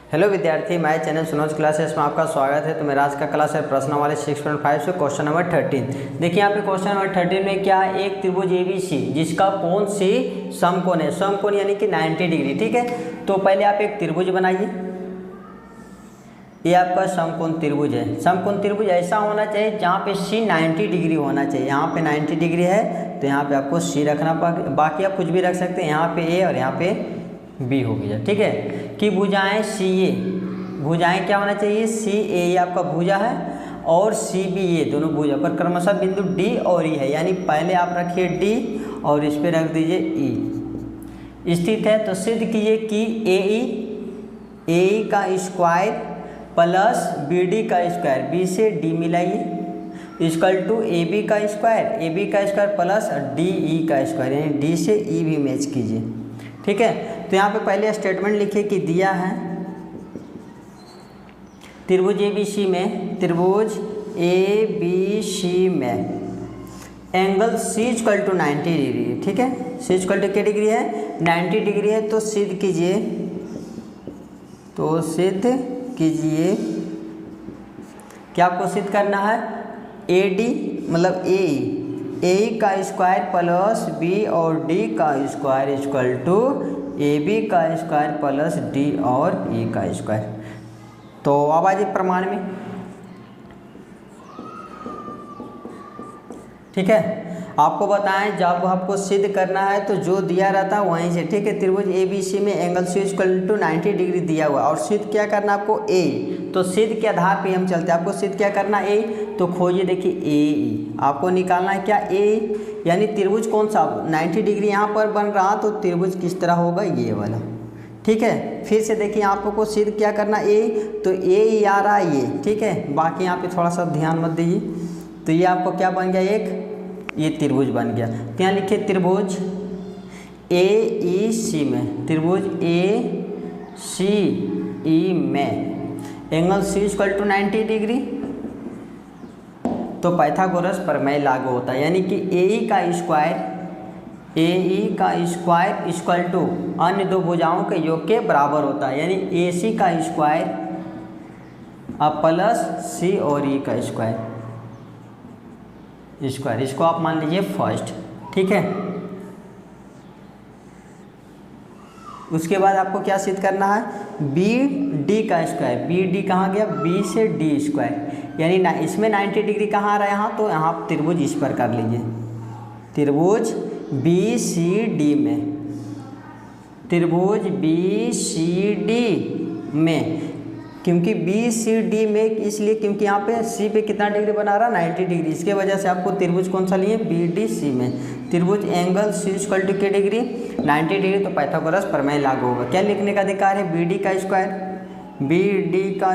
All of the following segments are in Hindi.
हेलो विद्यार्थी, माय चैनल सुनोज क्लासेस में आपका स्वागत है। तो मेरा आज का क्लास है प्रश्नावली 6.5 से क्वेश्चन नंबर 13। देखिए यहाँ पे क्वेश्चन नंबर 13 में क्या है, एक त्रिभुज ABC जिसका कोण C समकोण है, समकोण यानी कि 90 डिग्री। ठीक है, तो पहले आप एक त्रिभुज बनाइए। ये आपका समकोण त्रिभुज है। समकोण त्रिभुज ऐसा होना चाहिए जहाँ पे C 90 डिग्री होना चाहिए। यहाँ पे 90 डिग्री है तो यहाँ पे आपको C रखना पड़ेगा, बाकी आप कुछ भी रख सकते हैं। यहाँ पे A और यहाँ पे B हो गया। ठीक है, कि भुजाएं CA, भुजाएं क्या होना चाहिए, CA ये आपका भुजा है और CBA दोनों भुजा पर क्रमशः बिंदु D और E है। यानी पहले आप रखिए D और इस पे रख दीजिए E स्थित है। तो सिद्ध कीजिए कि AE का स्क्वायर प्लस BD का स्क्वायर, B से D मिलाइए इक्वल टू AB का स्क्वायर प्लस DE का स्क्वायर, यानी D से E भी मैच कीजिए। ठीक है, तो यहाँ पे पहले स्टेटमेंट लिखिए कि दिया है त्रिभुज ABC में, त्रिभुज ABC में angle C equal to 90 degree. ठीक है, C इक्वल टू क्या डिग्री है, 90 डिग्री है। तो सिद्ध कीजिए, क्या आपको सिद्ध करना है, AD मतलब AE का स्क्वायर प्लस B और D का स्क्वायर इक्वल टू AB का स्क्वायर प्लस D और E का स्क्वायर। तो अब आ जाइए प्रमाण में। ठीक है, आपको बताएं जब आपको सिद्ध करना है तो जो दिया रहता है वहीं से। ठीक है, त्रिभुज ABC में angle C equal to 90 degree दिया हुआ और सिद्ध क्या करना आपको A। तो सिद्ध के आधार पे हम चलते हैं। आपको सिद्ध क्या करना A, तो खोजिए, देखिए AE आपको निकालना है क्या, A यानी त्रिभुज कौन सा 90 डिग्री यहाँ पर बन रहा, तो त्रिभुज किस तरह होगा, ये वाला। ठीक है, फिर से देखिए आपको सिद्ध क्या करना A, तो AE आ रहा है ये। ठीक है, बाकी यहाँ पे थोड़ा सा ध्यान मत दीजिए। तो ये आपको क्या बन गया, एक ये त्रिभुज बन गया। तो यहाँ लिखिए त्रिभुज AEC में, त्रिभुज ACE में angle C equal to 90 degree. तो पाइथागोरस प्रमेय लागू होता है, यानी कि AE का स्क्वायर इक्वल टू अन्य दो भुजाओं के योग के बराबर होता है। यानी AC का स्क्वायर प्लस C और E का स्क्वायर, इसको आप मान लीजिए फर्स्ट। ठीक है, उसके बाद आपको क्या सिद्ध करना है, BD का स्क्वायर, BD कहाँ गया, B से D स्क्वायर, यानी ना इसमें 90 डिग्री कहाँ आ रहा है, यहाँ तो यहाँ त्रिभुज इस पर कर लीजिए। त्रिभुज BCD में, त्रिभुज BCD में, क्योंकि BCD में इसलिए क्योंकि यहाँ पे C पे कितना डिग्री बना रहा, 90 डिग्री। इसके वजह से आपको त्रिभुज कौन सा लिए, BDC में त्रिभुज एंगल C इक्वल टू क्या डिग्री, 90 डिग्री। तो पाइथागोरस प्रमेय लागू होगा। क्या लिखने का अधिकार है, BD का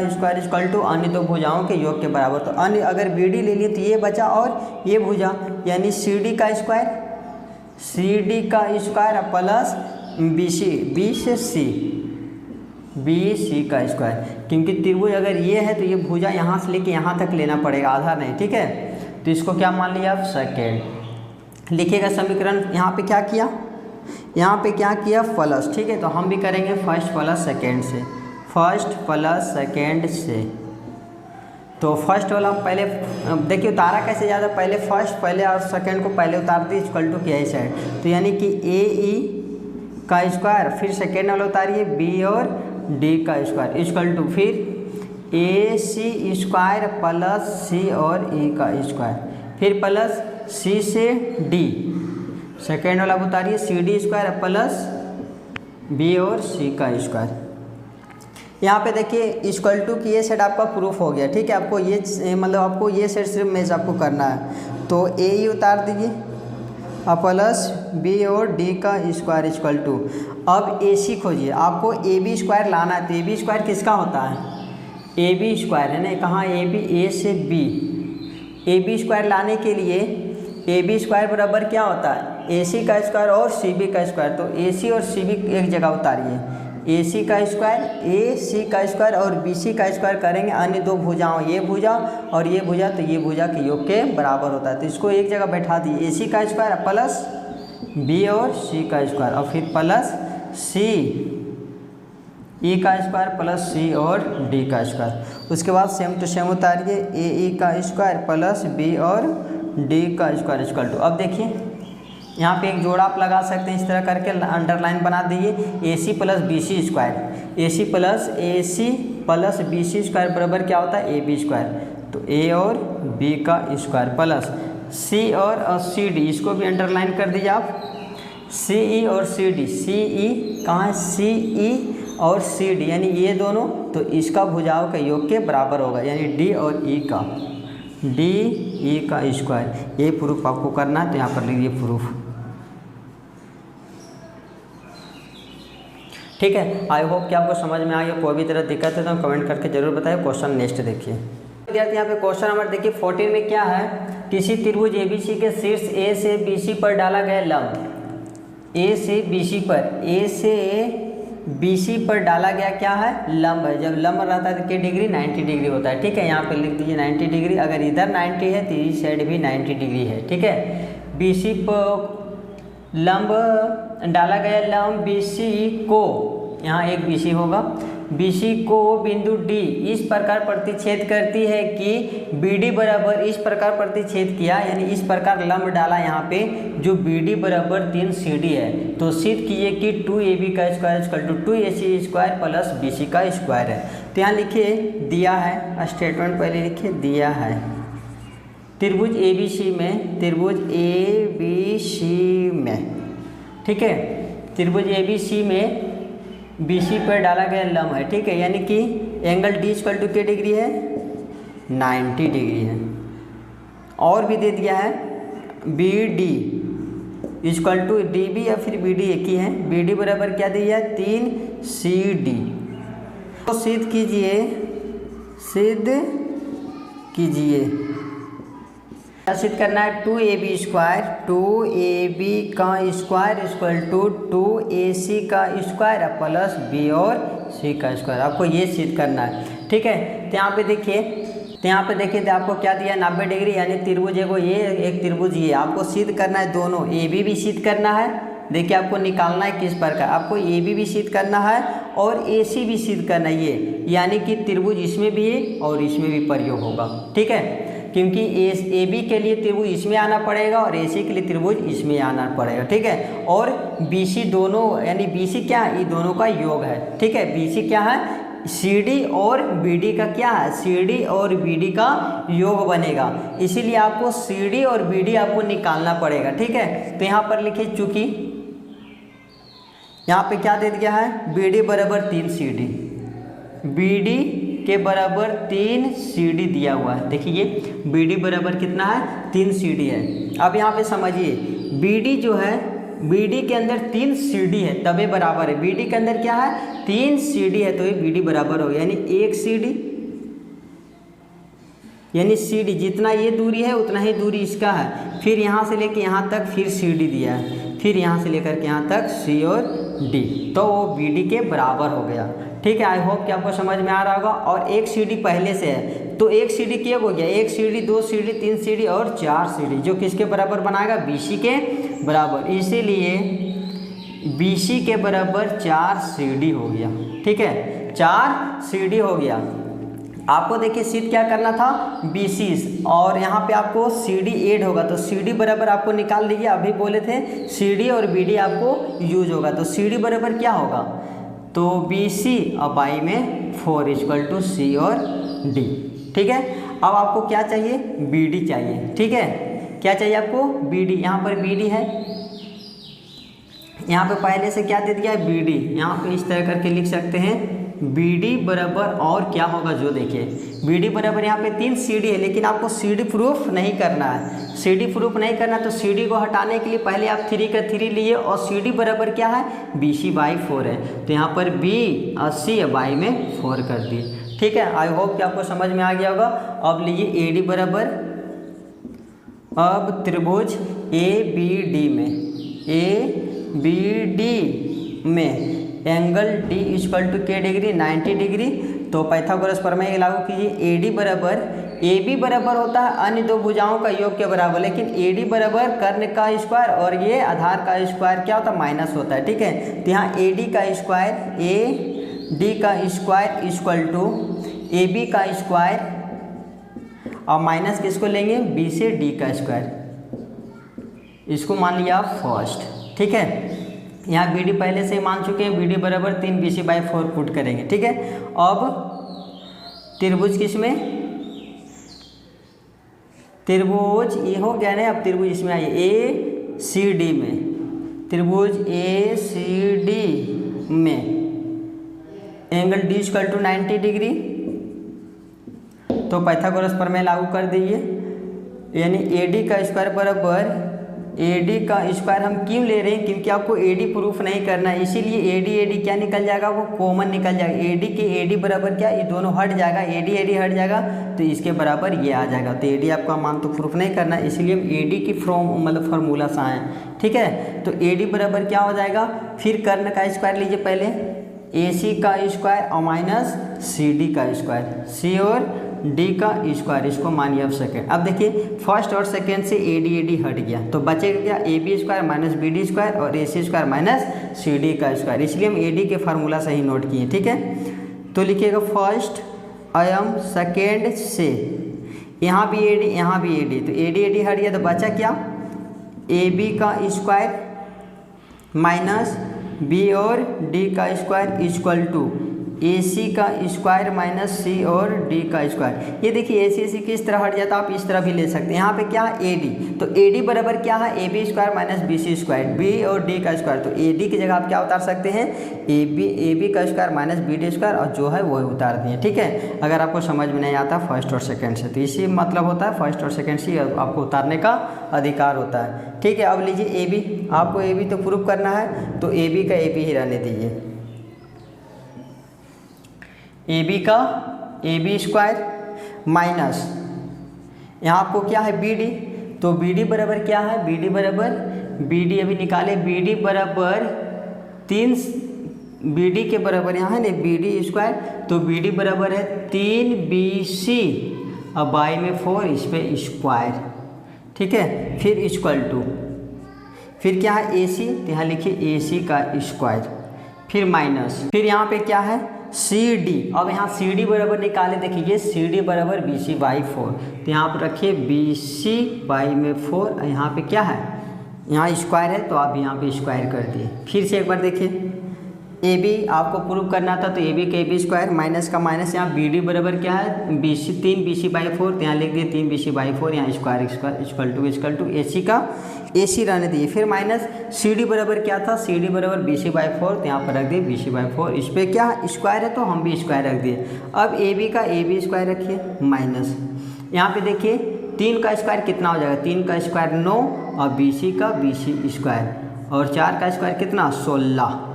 स्क्वायर इक्वल टू अन्य दो भुजाओं के योग के बराबर। तो अन्य अगर BD ले लिए तो ये बचा और ये भुजा, यानी CD का स्क्वायर प्लस BC का स्क्वायर, क्योंकि त्रिभुज अगर ये है तो ये भुजा यहाँ से लेके यहाँ तक लेना पड़ेगा, आधा नहीं। ठीक है, तो इसको क्या मान लिया आप, सेकेंड। लिखिएगा समीकरण, यहाँ पे क्या किया, प्लस। ठीक है, तो हम भी करेंगे फर्स्ट प्लस सेकेंड से। तो फर्स्ट वाला पहले देखिए उतारा कैसे ज़्यादा, पहले फर्स्ट पहले और सेकेंड को पहले उतार दी इक्वल टू क्या है साइड। तो यानी कि AE का स्क्वायर, फिर सेकेंड वाला उतारिए B और D का स्क्वायर इक्वल टू फिर AC स्क्वायर प्लस C और E का स्क्वायर, फिर प्लस C से D, सेकेंड वाला उतारिए CD स्क्वायर प्लस B और C का स्क्वायर। यहाँ पे देखिए इक्वल टू की ये सेट आपका प्रूफ हो गया। ठीक है, आपको ये मतलब आपको ये सेट सिर्फ मैच आपको करना है। तो AE उतार दीजिए प्लस B और D का स्क्वायर इक्वल टू, अब AC खोजिए। आपको AB स्क्वायर लाना है, तो AB स्क्वायर किसका होता है, AB स्क्वायर है ना, कहाँ AB, A से B। AB स्क्वायर लाने के लिए AB स्क्वायर बराबर क्या होता है, AC का स्क्वायर और CB का स्क्वायर। तो AC और CB एक जगह उतारिए, AC का स्क्वायर, AC का स्क्वायर और BC का स्क्वायर करेंगे अन्य दो भुजाओं, ये भुजा और ये भुजा, तो ये भुजा के योग के बराबर होता है। तो इसको एक जगह बैठा दिए, AC का स्क्वायर प्लस B और C का स्क्वायर और फिर प्लस C ई का स्क्वायर प्लस सी और डी का स्क्वायर। उसके बाद सेम टू सेम उतारिए, ए ई का स्क्वायर प्लस बी और डी का स्क्वायर इक्वल टू। अब देखिए यहाँ पे एक जोड़ा आप लगा सकते हैं, इस तरह करके अंडरलाइन बना दीजिए, A C plus B C square, A C plus B C square बराबर क्या होता है, ए बी स्क्वायर। तो ए और बी का स्क्वायर प्लस सी और सी डी, इसको भी अंडरलाइन कर दीजिए आप, सी ई और सी डी, सी ई कहाँ है, सी ई और सी डी, यानी ये दोनों, तो इसका भुजाओं के योग के बराबर होगा, यानी डी और ई का, डी ई का स्क्वायर। ये प्रूफ आपको करना है, तो यहाँ पर लिखिए प्रूफ। ठीक है, आई होप कि आपको समझ में आ गया। कोई भी तरह दिक्कत है तो कमेंट करके जरूर बताएं। क्वेश्चन नेक्स्ट देखिए विद्यार्थी, यहाँ पे क्वेश्चन नंबर देखिए 14 में क्या है, किसी त्रिभुज एबीसी के शीर्ष ए से बीसी पर डाला गया लंब, ए से बीसी पर, ए से बीसी पर डाला गया क्या है, लंब है। जब लंब रहता है तो क्या डिग्री, 90 डिग्री होता है। ठीक है, यहाँ पे लिख दीजिए 90 डिग्री, अगर इधर 90 है तो इस साइड भी 90 डिग्री है। ठीक है, बीसी पर लंब डाला गया, लंब बीसी को, यहाँ एक बीसी होगा, बीसी को बिंदु डी इस प्रकार प्रतिच्छेद करती है कि बीडी बराबर, इस प्रकार प्रतिच्छेद किया, यानी इस प्रकार लंब डाला यहाँ पे, जो बीडी बराबर 3 CD है। तो सिद्ध कीजिए कि 2AB का square equal to 2AC square plus BC का स्क्वायर है। तो यहाँ लिखिए दिया है, स्टेटमेंट पहले लिखिए, दिया है त्रिभुज ABC में, त्रिभुज ABC में, ठीक है, त्रिभुज ABC में BC पर डाला गया लंब है। ठीक है, यानी कि एंगल D इक्वल टू क्या डिग्री है, 90 डिग्री है। और भी दे दिया है BD इक्वल टू DB या फिर BD एक ही है, BD बराबर क्या दिया है, 3 CD। तो सिद्ध कीजिए, सिद्ध कीजिए, सिद्ध करना है 2AB स्क्वायर, 2AB का स्क्वायर इक्वल टू 2AC का स्क्वायर प्लस B और C का स्क्वायर, आपको ये सिद्ध करना है। ठीक है, तो यहाँ पे देखिए, तो आपको क्या दिया है, 90 डिग्री, यानी त्रिभुज है वो, ये एक त्रिभुज ये, आपको सिद्ध करना है दोनों, AB भी सिद्ध करना है। देखिए आपको निकालना है किस प्रकार, आपको AB भी सिद्ध करना है और AC भी सिद्ध करना है, ये यानी कि त्रिभुज इसमें भी है और इसमें भी प्रयोग होगा। ठीक है, क्योंकि ए बी के लिए त्रिभुज इसमें आना पड़ेगा और ए सी के लिए त्रिभुज इसमें आना पड़ेगा। ठीक है, और बी सी दोनों, यानी बी सी क्या है, ये दोनों का योग है। ठीक है, बी सी क्या है, सी डी और बी डी का क्या है, सी डी और बी डी का योग बनेगा, इसीलिए आपको सी डी और बी डी आपको निकालना पड़ेगा। ठीक है, तो यहाँ पर लिखिए, चूँकि यहाँ पे क्या दे दिया है, बी डी बराबर 3 सी डी, बी डी के बराबर 3 CD दिया हुआ है। देखिए BD बराबर कितना है, 3 CD है। अब यहाँ पे समझिए, BD जो है, BD के अंदर 3 CD है तबे बराबर है, BD के अंदर क्या है, 3 CD है, तो ये BD बराबर हो, यानी 1 CD, यानी CD जितना ये दूरी है उतना ही दूरी इसका है, फिर यहाँ से लेके यहाँ तक फिर CD दिया है, फिर यहाँ से लेकर के यहाँ तक C और D, तो वो BD के बराबर हो गया। ठीक है, आई होप कि आपको समझ में आ रहा होगा। और 1 CD पहले से है, तो 1 CD क्या हो गया, 1 CD 2 CD 3 CD और 4 CD, जो किसके बराबर बनाएगा, BC के बराबर, इसीलिए BC के बराबर 4 CD हो गया। ठीक है, 4 CD हो गया। आपको देखिए सिद्ध क्या करना था, BC, और यहाँ पे आपको CD ऐड होगा, तो CD बराबर आपको निकाल लीजिए, अभी बोले थे CD और BD आपको यूज होगा, तो CD बराबर क्या होगा, तो BC और बाई में 4 इक्वल टू C और D। ठीक है, अब आपको क्या चाहिए, BD चाहिए। ठीक है, क्या चाहिए आपको, BD, यहाँ पर BD है, यहाँ पे पहले से क्या दे दिया है, BD, यहाँ पे इस तरह करके लिख सकते हैं, BD बराबर और क्या होगा, जो देखिए BD बराबर यहाँ पे 3 CD है, लेकिन आपको CD प्रूफ नहीं करना है। CD प्रूफ नहीं करना, तो CD को हटाने के लिए पहले आप 3 का 3 लिए, और CD बराबर क्या है, BC/4 है, तो यहाँ पर B और C बाई में 4 कर दिए। ठीक है, आई होप कि आपको समझ में आ गया होगा। अब लीजिए AD बराबर, अब त्रिभुज ABD में, ABD में एंगल D इक्वल टू क्या डिग्री, 90 डिग्री, तो पाइथागोरस प्रमेय लागू कीजिए। AD बराबर, AB बराबर होता है अन्य दो भुजाओं का योग के बराबर, लेकिन AD बराबर कर्ण का स्क्वायर और ये आधार का स्क्वायर क्या होता है, माइनस होता है। ठीक है, तो यहाँ AD का स्क्वायर, डी का square equal to A B का स्क्वायर और माइनस किसको लेंगे, बी से डी का स्क्वायर, इसको मान लिया फर्स्ट। ठीक है, यहाँ बी डी पहले से मान चुके हैं, बी डी बराबर 3 BC/4 पुट करेंगे। ठीक है, अब त्रिभुज किस में, त्रिभुज ये हो गया ना, अब त्रिभुज इसमें आइए ए सी डी में, त्रिभुज ए सी डी में angle D equal to 90 degree, तो पाइथागोरस प्रमेय लागू कर दीजिए, यानी ए डी का स्क्वायर बराबर ए डी का स्क्वायर हम क्यों ले रहे हैं, क्योंकि आपको ए डी प्रूफ नहीं करना है, इसीलिए ए डी क्या निकल जाएगा, वो कॉमन निकल जाएगा। ए डी बराबर क्या, ये दोनों हट जाएगा, ए डी हट जाएगा तो इसके बराबर ये आ जाएगा। तो ए डी आपका मान तो प्रूफ नहीं करना है, इसीलिए हम ए डी की फार्मूला से आए। ठीक है, तो ए डी बराबर क्या हो जाएगा, फिर कर्ण का स्क्वायर लीजिए पहले, ए सी का स्क्वायर और माइनस सी डी का स्क्वायर, सी और डी का स्क्वायर, इसको मानिए अब सेकेंड। अब देखिए फर्स्ट और सेकेंड से ए डी हट गया, तो बचेगा क्या, A B square minus B D square और A C square minus C D का स्क्वायर, इसलिए हम ए डी के फार्मूला से ही नोट किए। ठीक है, तो लिखिएगा फर्स्ट एवं सेकेंड से, यहाँ भी ए डी यहाँ भी ए डी, तो ए डी हट गया, तो बचा क्या, ए बी का स्क्वायर माइनस बी और डी का स्क्वायर इक्वल टू ए सी का स्क्वायर माइनस सी और डी का स्क्वायर। ये देखिए ए सी किस तरह हट जाता है, आप इस तरह भी ले सकते हैं। यहाँ पे क्या है ए डी, तो ए डी बराबर क्या है, A B square minus B C square, B और डी का स्क्वायर, तो ए डी की जगह आप क्या उतार सकते हैं, ए बी का square minus B D square, और जो है वो उतार दिए। ठीक है, अगर आपको समझ में नहीं आता फर्स्ट और सेकेंड से, तो इसी मतलब होता है फर्स्ट और सेकेंड से आपको उतारने का अधिकार होता है। ठीक है, अब लीजिए ए बी, आपको ए बी तो प्रूफ करना है, तो ए बी का ए बी ही रहने दीजिए, ए बी का ए बी स्क्वायर माइनस यहाँ आपको क्या है बी डी, तो बी डी बराबर क्या है, बी डी बराबर, बी डी अभी निकाले, बी डी बराबर 3, बी डी के बराबर यहाँ है ना बी डी स्क्वायर, तो बी डी बराबर है 3 BC अब बाई में 4 इस पे स्क्वायर। ठीक है, फिर इक्वल टू, फिर क्या है ए सी, तो यहाँ लिखिए ए सी का स्क्वायर, फिर माइनस, फिर यहाँ पे क्या है सी डी, अब यहाँ सी डी बराबर निकाले, देखिए सी डी बराबर BC/4, तो यहाँ पर रखिए BC/4, यहाँ पे क्या है, यहाँ स्क्वायर है तो आप यहाँ पे स्क्वायर कर दिए। फिर से एक बार देखिए ए बी आपको प्रूव करना था, तो ए बी का ए बी स्क्वायर माइनस का माइनस, यहाँ बी डी बराबर क्या है 3 BC/4, तो यहाँ लिख दिए 3 BC/4, यहाँ स्क्वायर इक्वल टू ए सी का ए सी रहने दिए, फिर माइनस सी डी बराबर क्या था, सी डी बराबर BC/4, तो यहाँ पर रख दिए BC/4, इस पर क्या स्क्वायर है तो हम भी स्क्वायर रख दिए। अब ए बी का ए बी स्क्वायर रखिए माइनस, यहाँ पे देखिए 3 का स्क्वायर कितना हो जाएगा, 3 का स्क्वायर 9 और BC का BC स्क्वायर, और 4 का स्क्वायर कितना 16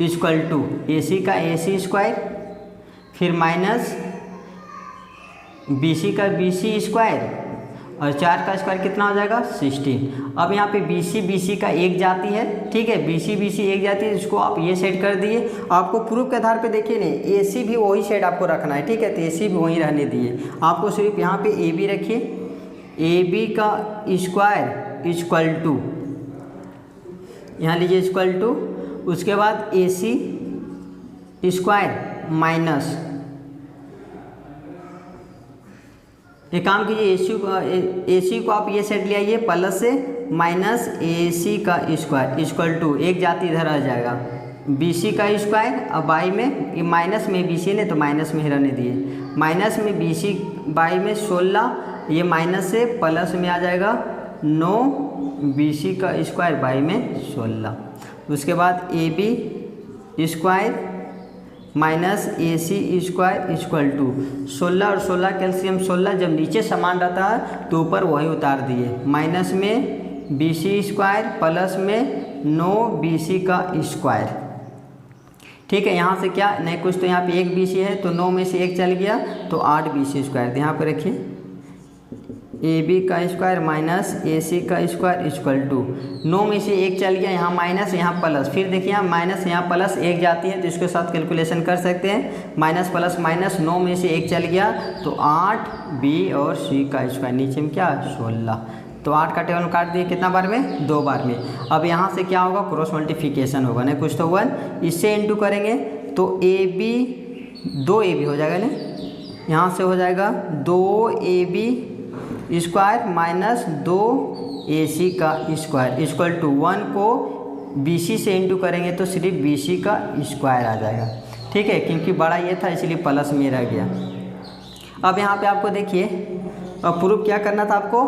इक्वल टू ए सी का ए सी स्क्वायर, फिर माइनस BC का BC स्क्वायर, और 4 का स्क्वायर कितना हो जाएगा 16। अब यहाँ पे BC का एक जाती है, ठीक है, BC एक जाती है, इसको आप ये सेट कर दिए। आपको प्रूफ के आधार पे देखिए नहीं, AC भी वही सेट आपको रखना है, ठीक है, तो AC भी वही रहने दिए। आपको सिर्फ यहाँ पे AB रखिए, AB का स्क्वायर इक्वल टू, यहाँ लीजिए इक्वल टू, उसके बाद AC स्क्वायर माइनस, एक काम कीजिए AC को आप ये सेट ले आइए प्लस से माइनस AC का स्क्वायर इक्वल टू, एक जाति इधर आ जाएगा BC का स्क्वायर, अब बाई में ये माइनस में BC ने तो माइनस में ही रहने दिए, माइनस में BC बाई में 16, ये माइनस से प्लस में आ जाएगा 9 BC का स्क्वायर बाई में 16। उसके बाद AB square minus AC square equal to 16 और 16 कैल्शियम 16, जब नीचे समान रहता है तो ऊपर वही उतार दिए, माइनस में BC स्क्वायर प्लस में 9 BC का स्क्वायर। ठीक है, यहाँ से क्या नहीं कुछ, तो यहाँ पे 1 BC है तो 9 में से 1 चल गया तो 8 BC स्क्वायर, यहाँ पे रखिए AB का स्क्वायर माइनस AC का स्क्वायर इक्वल टू 9 में से 1 चल गया, यहाँ माइनस यहाँ प्लस, फिर देखिए यहाँ माइनस यहाँ प्लस 1 जाती है तो इसके साथ कैलकुलेशन कर सकते हैं, माइनस प्लस माइनस 9 में से 1 चल गया तो 8 B और C का स्क्वायर, नीचे में क्या 16, तो 8 का टेबल काट दिए कितना बार में 2 बार में। अब यहाँ से क्या होगा क्रॉस मल्टीप्लिकेशन होगा, नहीं कुछ तो 1, इससे इंटू करेंगे तो ए बी 2AB हो जाएगा ना, यहाँ से हो जाएगा 2AB स्क्वायर माइनस 2AC का स्क्वायर इक्वल टू 1 को BC से इंटू करेंगे तो सिर्फ BC का स्क्वायर आ जाएगा। ठीक है, क्योंकि बड़ा ये था इसलिए प्लस में रह गया। अब यहाँ पे आपको देखिए, अब प्रूफ क्या करना था आपको,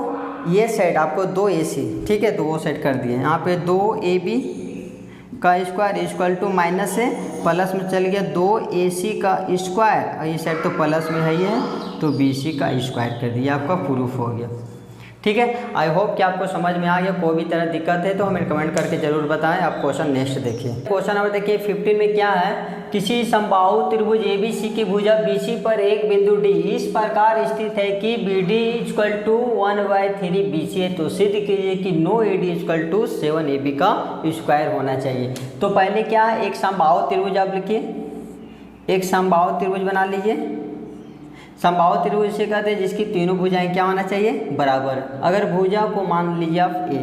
ये साइड आपको 2AC, ठीक है, तो वो साइड कर दिए। यहाँ पे 2AB का स्क्वायर इक्वल टू माइनस से प्लस में चल गया 2AC का स्क्वायर, और ये साइड तो प्लस में है ही है, तो BC का स्क्वायर कर दिया, आपका प्रूफ हो गया। ठीक है, आई होप कि आपको समझ में आ गया। कोई भी तरह दिक्कत है तो हमें कमेंट करके ज़रूर बताएं। आप क्वेश्चन नेक्स्ट देखिए। क्वेश्चन नंबर देखिए 15 में क्या है, किसी समबाहु त्रिभुज ABC की भुजा BC पर एक बिंदु D इस प्रकार स्थित है कि BD इक्वल टू 1/3 BC है, तो सिद्ध कीजिए कि 9AD इक्वल टू 7AB का स्क्वायर होना चाहिए। तो पहले क्या है, एक समबाहु त्रिभुज आप लिखिए, एक समबाहु त्रिभुज बना लीजिए। समबाहु त्रिभुज से कहते हैं जिसकी तीनों भुजाएं क्या होना चाहिए, बराबर। अगर भुजा को मान लीजिए आप A,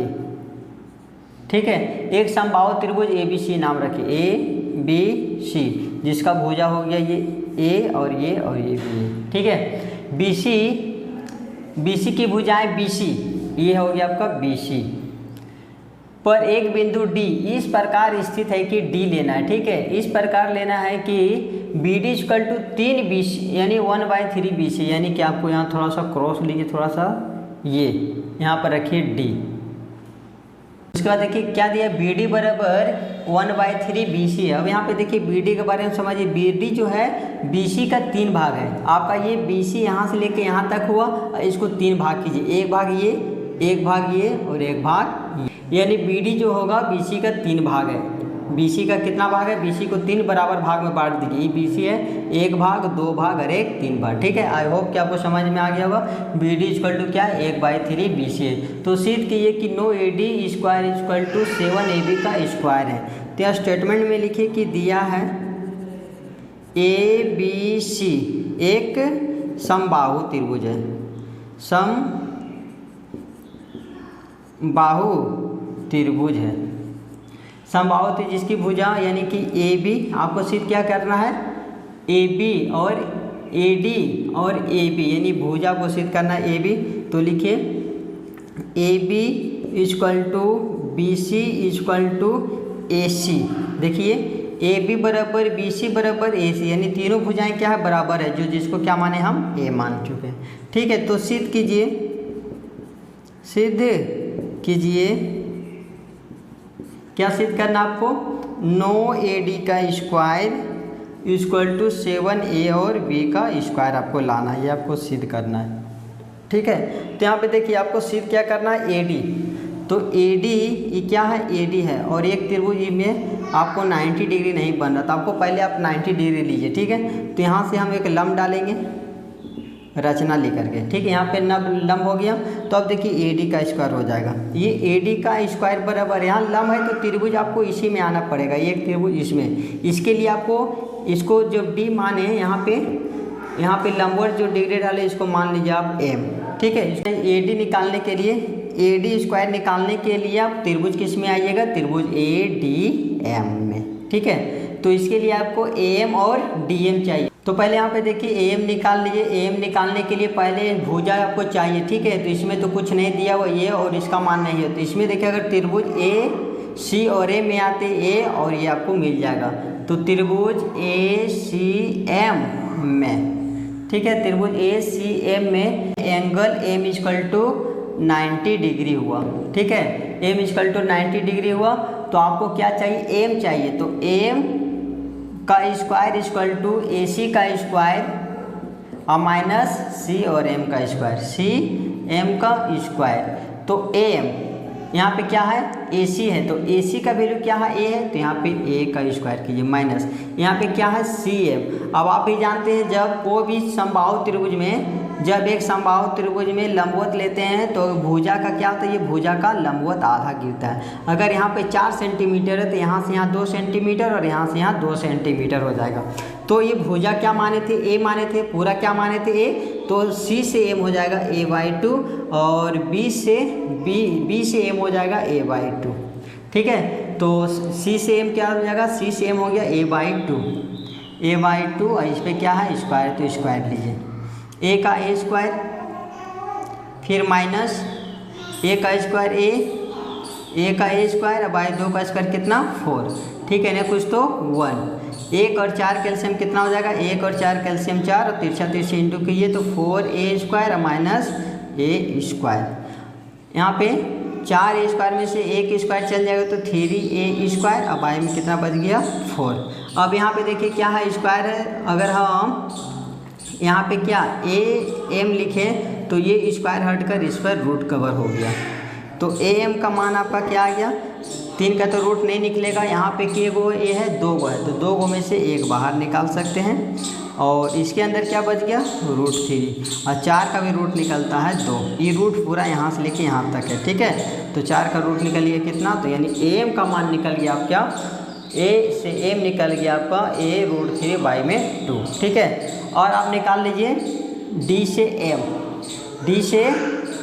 ठीक है, एक समबाहु त्रिभुज ABC नाम रखिए, ABC, जिसका भुजा हो गया ये A और ये भी है। ठीक है, BC की भुजाएं BC, ये हो गया आपका BC पर एक बिंदु D इस प्रकार स्थित है कि D लेना है। ठीक है, इस प्रकार लेना है कि BD इक्वल टू 3 BC यानी 1/3 BC, यानी कि आपको यहाँ थोड़ा सा क्रॉस लीजिए, थोड़ा सा ये यहाँ पर रखिए D। उसके बाद देखिए क्या दिया, BD बराबर 1/3 BC है। अब यहाँ पे देखिए BD के बारे में समझिए, BD जो है BC का 3 भाग है। आपका ये BC यहाँ से लेके यहाँ तक हुआ, इसको 3 भाग कीजिए, एक भाग ये, एक भाग ये और एक भाग ये, यानी BD जो होगा BC का 3 भाग है। BC का कितना भाग है, BC को 3 बराबर भाग में बांट दीजिए। ये BC है, 1 भाग, 2 भाग और 1 3 भाग। ठीक है, आई होप कि आपको समझ में आ गया होगा। BD इक्वल टू क्या है, 1/3 BC है। तो सिद्ध कीजिए कि 9AD square equal to 7AB का स्क्वायर है। तो यह स्टेटमेंट में लिखिए कि दिया है ABC एक समबाहु त्रिभुज है, समबाहु त्रिभुज है, समबाहु त्रिभुज जिसकी भुजा यानी कि AB, आपको सिद्ध क्या करना है, AB और AD और AB यानी भुजा को सिद्ध करना है AB। तो लिखिए AB equal to BC equal to AC। देखिए AB बराबर BC बराबर AC, यानी तीनों भुजाएं क्या है, बराबर है, जो जिसको क्या माने हम A मान चुके हैं। ठीक है, तो सिद्ध कीजिए, सिद्ध कीजिए, क्या सिद्ध करना आपको, 9AD का स्क्वायर इक्वल टू 7A और B का स्क्वायर आपको लाना है, ये आपको सिद्ध करना है। ठीक है, तो यहाँ पे देखिए आपको सिद्ध क्या करना है, AD। तो AD ये क्या है, AD है, और एक त्रिभुज में आपको 90 डिग्री नहीं बन रहा, तो आपको पहले आप 90 डिग्री लीजिए। ठीक है, तो यहाँ से हम एक लंब डालेंगे रचना लेकर के। ठीक है, यहाँ पे लंब हो गया, तो अब देखिए AD का स्क्वायर हो जाएगा। ये AD का स्क्वायर बराबर, यहाँ लंब है तो त्रिभुज आपको इसी में आना पड़ेगा, एक त्रिभुज इसमें। इसके लिए आपको इसको जब D माने, यहाँ पे लंबवत जो डिग्री डाले इसको मान लीजिए आप M। ठीक है, AD निकालने के लिए, AD स्क्वायर निकालने के लिए आप त्रिभुज किस में आइएगा, त्रिभुज ADM में। ठीक है, तो इसके लिए आपको AM और DM चाहिए। तो पहले यहाँ पे देखिए AM निकाल लीजिए। AM निकालने के लिए पहले भुजा आपको चाहिए। ठीक है, तो इसमें तो कुछ नहीं दिया हुआ, ये और इसका मान नहीं है, तो इसमें देखिए अगर त्रिभुज AC और A में आते A और ये आपको मिल जाएगा, तो त्रिभुज ACM में, ठीक है, त्रिभुज ACM में angle M equal to 90 degree हुआ। ठीक है, M इक्वल टू 90 डिग्री हुआ, तो आपको क्या चाहिए, M चाहिए। तो M का स्क्वायर इक्वल टू AC का स्क्वायर और माइनस C और M का स्क्वायर, CM का स्क्वायर। तो AM यहाँ पे क्या है, AC है, तो AC का वैल्यू क्या है, A है, तो यहाँ पे A का स्क्वायर कीजिए, माइनस यहाँ पे क्या है CM। अब आप ही जानते हैं जब कोई भी समबाहु त्रिभुज में, जब एक समबाहु त्रिभुज में लंबवत लेते हैं तो भुजा का क्या होता है, ये भुजा का लंबवत आधा गिरता है। अगर यहाँ पे 4 सेंटीमीटर है तो यहाँ से यहाँ 2 सेंटीमीटर और यहाँ से यहाँ 2 सेंटीमीटर हो जाएगा। तो ये भुजा क्या माने थे, A माने थे, पूरा क्या माने थे A, तो C से M हो जाएगा A/2 और B से M हो जाएगा A/2। ठीक है, तो C से M क्या हो जाएगा, C से M हो गया A/2। a/2 और इस पर क्या है स्क्वायर, तो स्क्वायर लीजिए a का a स्क्वायर, फिर माइनस a का स्क्वायर a का a स्क्वायर, अब बाई 2 का स्क्वायर कितना 4, ठीक है ना, कुछ तो 1। 1 और 4 कैल्शियम कितना हो जाएगा, 1 और 4 कैल्शियम 4 और तिरछा तिरछा इंटू कीजिए तो 4a square minus a square. यहाँ पे 4a स्क्वायर में से 1 स्क्वायर चल जाएगा तो 3a स्क्वायर, अब बाई में कितना बच गया 4। अब यहाँ पे देखिए क्या है स्क्वायर है, अगर हम यहाँ पे क्या am लिखें तो ये स्क्वायर हटकर इस पर रूट कवर हो गया, तो am का मान आपका क्या आ गया 3 का तो रूट नहीं निकलेगा, यहाँ पे के गो a है 2 गो है, तो 2 गो में से 1 बाहर निकाल सकते हैं और इसके अंदर क्या बच गया √3 और 4 का भी रूट निकलता है 2, ये रूट पूरा यहाँ से लेके यहाँ तक है, ठीक है। तो 4 का रूट निकल गया कितना, तो यानी am का मान निकल गया आप क्या a से m निकल गया आपका a√3/2, ठीक है। और आप निकाल लीजिए d से m,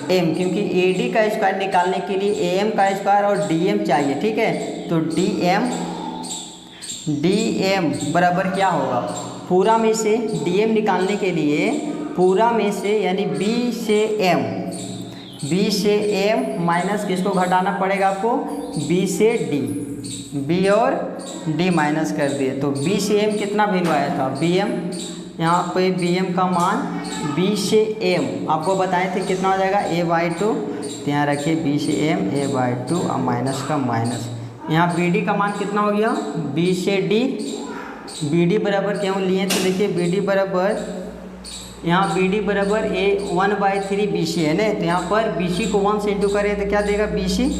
क्योंकि AD का स्क्वायर निकालने के लिए AM का स्क्वायर और DM चाहिए, ठीक है। तो DM बराबर क्या होगा, पूरा में से DM निकालने के लिए पूरा में से यानी B से M माइनस किसको घटाना पड़ेगा आपको, B से D, B और D माइनस कर दिए तो B से M कितना वैल्यू आया था, BM, यहाँ पे BM का मान B से M आपको बताए थे कितना हो जाएगा a/2, तो यहाँ रखिए B से M a/2 और माइनस का माइनस, यहाँ BD का मान कितना हो गया B से D, BD बराबर क्यों लिए तो देखिए BD बराबर यहाँ BD बराबर a1/3 BC है ना, तो यहाँ पर BC को 1 से इंटू करें तो क्या देगा BC,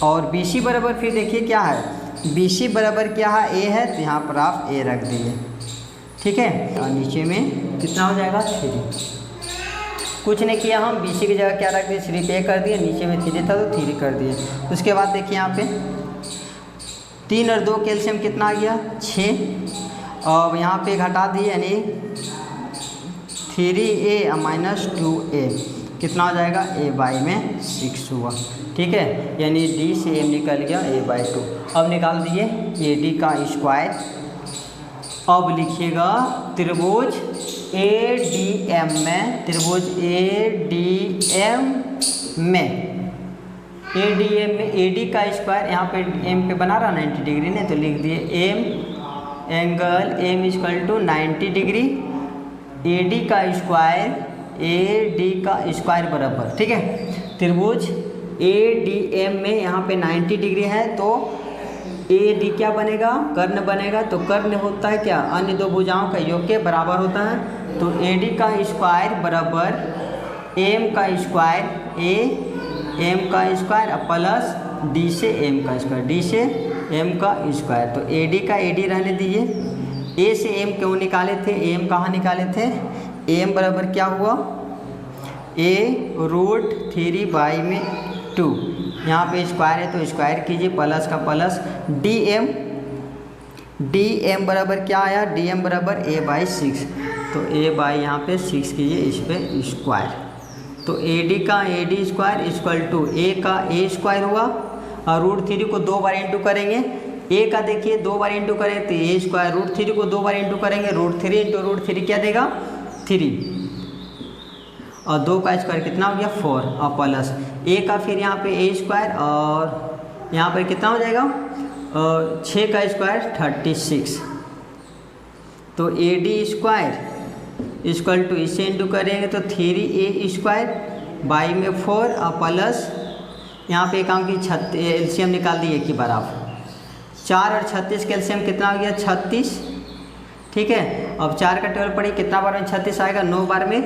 और BC बराबर फिर देखिए क्या है, BC बराबर क्या है A है, तो यहाँ पर आप A रख दिए, ठीक है। और नीचे में कितना हो जाएगा 3, कुछ नहीं किया हम BC की जगह क्या रख दिए 3 पे कर दिए, नीचे में 3 था तो 3 कर दिए। उसके बाद देखिए यहाँ पे 3 और 2 कैल्शियम कितना आ गया 6, और यहाँ पे घटा दिए यानी 3a माइनस 2a कितना हो जाएगा a/6 हुआ, ठीक है, यानी D से M निकल गया a/2। अब निकाल दिए AD का स्क्वायर, अब लिखिएगा त्रिभुज ADM में, त्रिभुज ADM में AD का स्क्वायर, यहाँ पे M पे बना रहा 90 डिग्री ने, तो लिख दिए M angle M = 90 degree, AD का स्क्वायर बराबर, ठीक है। त्रिभुज ADM में यहाँ पे 90 डिग्री है तो AD क्या बनेगा, कर्ण बनेगा, तो कर्ण होता है क्या, अन्य दो भुजाओं का योग के बराबर होता है, तो AD का स्क्वायर बराबर M का स्क्वायर प्लस D से M का स्क्वायर, तो AD का AD रहने दीजिए, A से M क्यों निकाले थे, M कहाँ निकाले थे, M बराबर क्या हुआ a√3/2, यहाँ पे स्क्वायर है तो स्क्वायर कीजिए, प्लस का प्लस DM बराबर क्या आया, DM बराबर a/6, तो a/ यहाँ पे 6 कीजिए, इस पे स्क्वायर, तो AD का AD स्क्वायर = A का A स्क्वायर हुआ, और √3 को 2 बार इंटू करेंगे, A का देखिए 2 बार इंटू करें तो A स्क्वायर, √3 को 2 बार इंटू करेंगे, √3 × √3 क्या देगा 3, और 2 का स्क्वायर कितना हो गया 4, और प्लस A का फिर यहाँ पे A स्क्वायर, और यहाँ पर कितना हो जाएगा 6 का स्क्वायर 36, तो AD स्क्वायर = इसे इंटू करेंगे तो 3A स्क्वायर बाई में 4, और प्लस यहाँ पे काम की एलसीएम निकाल दी एक ही बार आप, 4 और 36 कैल्शियम कितना हो गया 36, ठीक है। अब 4 का टेबल पढ़िए कितना बार में 36 आएगा, 9 बार में,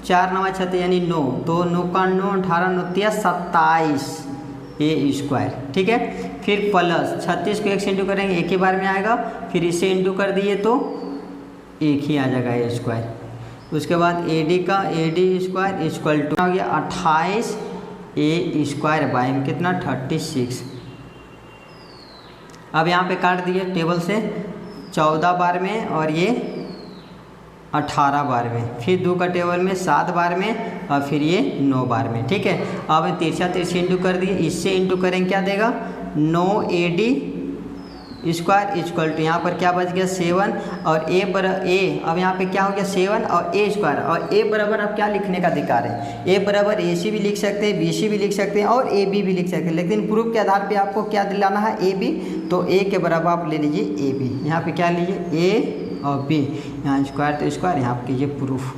4 9 36 यानी 9, तो 9 का 9 18 9 27 A स्क्वायर, ठीक है। फिर प्लस 36 को 1 से इंटू करेंगे एक ही बार में आएगा, फिर इसे इंटू कर दिए तो एक ही आ जाएगा A स्क्वायर। उसके बाद AD का AD स्क्वायर = हो गया 28 A स्क्वायर बाई में कितना 36। अब यहाँ पे काट दिए टेबल से 14 बार में और ये 18 बार में, फिर 2 का टेबल में 7 बार में, और फिर ये 9 बार में, ठीक है। अब तिरछा तिरछी इंटू कर दिए, इससे इंटू करेंगे क्या देगा 9AD स्क्वायर इक्वल टू यहाँ पर क्या बच गया 7 और ए अब यहाँ पे क्या हो गया 7 और ए स्क्वायर और ए बराबर अब क्या लिखने का अधिकार है, ए बराबर ए सी भी लिख सकते हैं, बी सी भी लिख सकते हैं और ए बी भी लिख सकते हैं, लेकिन प्रूफ के आधार पे आपको क्या दिलाना है ए बी, तो ए के बराबर आप ले लीजिए ए बी, यहाँ पे क्या लीजिए ए और बी, यहाँ स्क्वायर तो स्क्वायर, यहाँ पर कीजिए प्रूफ।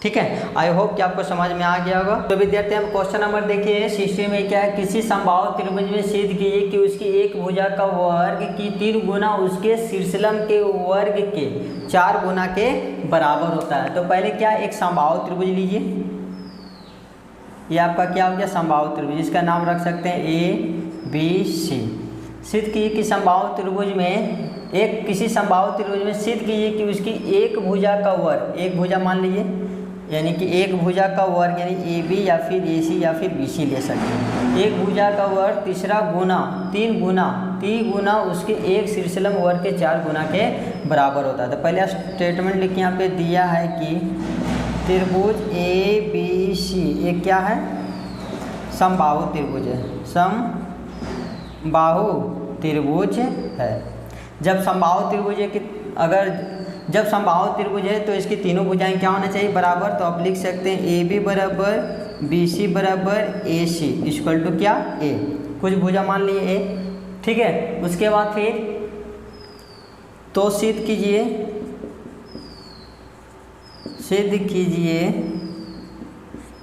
ठीक है, आई होप कि आपको समझ में आ गया होगा। तो विद्यार्थी हम क्वेश्चन नंबर देखिए, सिस्टम में क्या है, किसी समबाहु त्रिभुज में सिद्ध कीजिए कि उसकी एक भुजा का वर्ग की 3 गुना उसके शीर्षलंब के वर्ग के 4 गुना के बराबर होता है। तो पहले क्या एक समबाहु त्रिभुज लीजिए, ये आपका क्या हो गया समबाहु त्रिभुज, इसका नाम रख सकते हैं ए बी सी। सिद्ध कीजिए कि समबाहु त्रिभुज में किसी समबाहु त्रिभुज में सिद्ध कीजिए कि उसकी एक भुजा का वर्ग, एक भुजा मान लीजिए, यानी कि एक भुजा का वर्ग यानी ए बी या फिर ए सी या फिर बी सी ले सकते हैं, एक भुजा का वर्ग तीसरा गुना 3 गुना उसके एक शीर्षलंब वर्ग के 4 गुना के बराबर होता है। तो पहले स्टेटमेंट लिखिए, यहाँ पे दिया है कि त्रिभुज ए बी सी एक क्या है समबाहु त्रिभुज है, समबाहु त्रिभुज है। जब समबाहु त्रिभुज है कि जब समबाहु त्रिभुज है तो इसकी तीनों भुजाएं क्या होना चाहिए बराबर, तो आप लिख सकते हैं ए बी बराबर बी सी बराबर ए सी इक्वल टू क्या ए, कुछ भुजा मान लिए ए। ठीक है, उसके बाद फिर तो सिद्ध कीजिए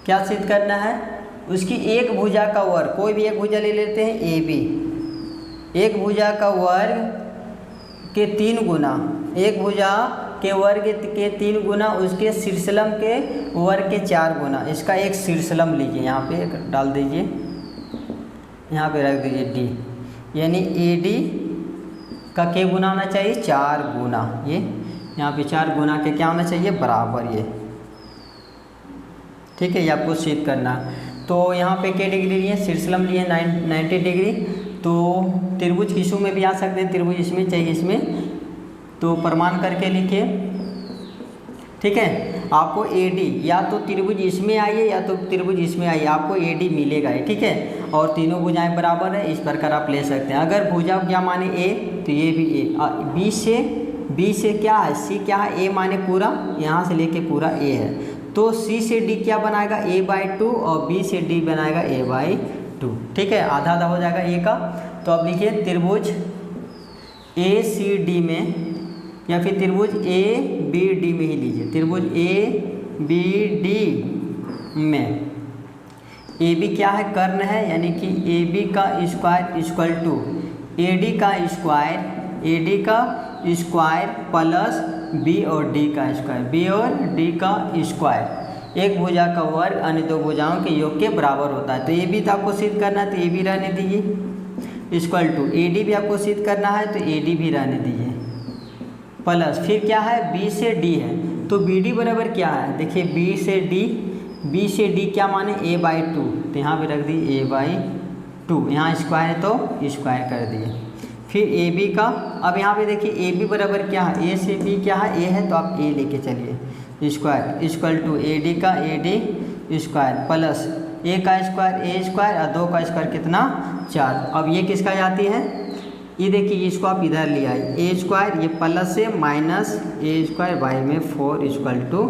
क्या सिद्ध करना है, उसकी एक भुजा का वर्ग, कोई भी एक भुजा ले लेते हैं ए बी, एक भुजा का वर्ग के 3 गुना, एक भुजा के वर्ग के 3 गुना उसके शीर्षलंब के वर्ग के 4 गुना, इसका एक शीर्षलंब लीजिए, यहाँ पे डाल दीजिए, यहाँ पे रख दीजिए डी, यानी ए डी का क्या गुना होना चाहिए 4 गुना, ये यहाँ पे 4 गुना के क्या होना चाहिए बराबर ये। ठीक है, ये आपको सिद्ध करना। तो यहाँ पे क्या डिग्री लिए, शीर्षलंब लिए 90 डिग्री। तो त्रिभुज किसू में भी आ सकते हैं, त्रिभुज इसमें चाहिए इसमें, तो प्रमाण करके लिखिए। ठीक है, आपको ए डी या तो त्रिभुज इसमें आइए या तो त्रिभुज इसमें आइए, आपको ए डी मिलेगा ही। ठीक है, और तीनों भुजाएं बराबर है, इस प्रकार आप ले सकते हैं। अगर भुजा क्या माने ए तो ये भी ए, बी से क्या है सी क्या है, ए माने पूरा यहाँ से लेके पूरा ए है, तो सी से डी क्या बनाएगा a/2 और बी से डी बनाएगा a/2। ठीक है, आधा आधा हो जाएगा ए का। तो अब लिखिए त्रिभुज ए सी डी में या फिर त्रिभुज ए बी डी में ही लीजिए, त्रिभुज ए बी डी में ए बी क्या है कर्ण है, यानी कि ए बी का square equal to A D का स्क्वायर प्लस बी और डी का स्क्वायर, बी और डी का स्क्वायर, एक भुजा का वर्ग अन्य दो भुजाओं के योग के बराबर होता है। तो ए बी तो आपको सिद्ध करना है तो ए बी रहने दीजिए, इक्वल टू ए डी भी आपको सिद्ध करना है तो ए डी भी रहने दीजिए, प्लस फिर क्या है बी से डी है, तो बी डी बराबर क्या है, देखिए बी से डी क्या माने a/2, तो यहाँ पे रख दी a/2, यहाँ स्क्वायर है तो स्क्वायर कर दिए। फिर ए बी का, अब यहाँ पे देखिए ए बी बराबर क्या है, ए से बी क्या है ए है, तो आप ए लेके चलिए, square equal to A D का A D square plus A का स्क्वायर ए स्क्वायर और 2 का स्क्वायर कितना 4। अब ये किसका जाती है, ये देखिए इसको आप इधर ले आए ए स्क्वायर, ये प्लस से माइनस ए स्क्वायर बाई में 4 इक्वल टू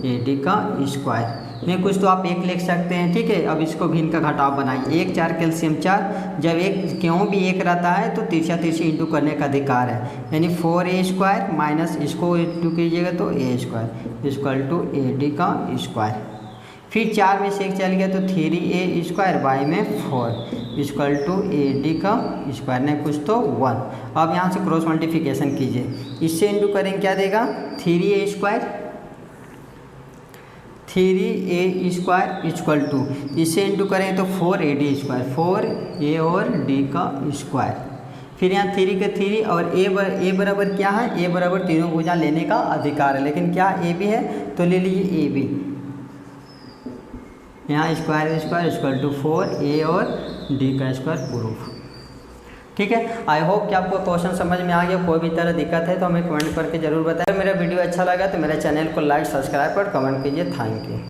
ए डी का स्क्वायर। नहीं कुछ तो आप 1 लिख सकते हैं। ठीक है, अब इसको भिन्न का घटाव बनाइए, 1 4 कैल्शियम 4, जब एक क्यों भी 1 रहता है तो तिरछा इंटू करने का अधिकार है, यानी 4a स्क्वायर माइनस इसको इंटू कीजिएगा तो a square equal to A D का स्क्वायर। फिर 4 में से 1 चल गया तो 3a स्क्वायर बाई में 4 इक्वल टू ए डी का स्क्वायर, नहीं कुछ तो 1। अब यहाँ से क्रॉस मल्टीप्लिकेशन कीजिए, इससे इंटू करेंगे क्या देगा 3a square 3a square equal to, इससे इंटू करेंगे तो 4ad स्क्वायर 4a और d का स्क्वायर। फिर यहाँ 3 के 3 और a बराबर क्या है, a बराबर तीनों भुजा लेने का अधिकार है, लेकिन क्या a भी है तो ले लीजिए a भी, यहाँ स्क्वायर इक्वल टू 4a और d का स्क्वायर प्रूफ। ठीक है, आई होप कि आपको क्वेश्चन समझ में आ गया। कोई भी तरह दिक्कत है तो हमें कमेंट करके जरूर बताएं। मेरा वीडियो अच्छा लगा तो मेरे चैनल को लाइक सब्सक्राइब और कमेंट कीजिए। Thank you.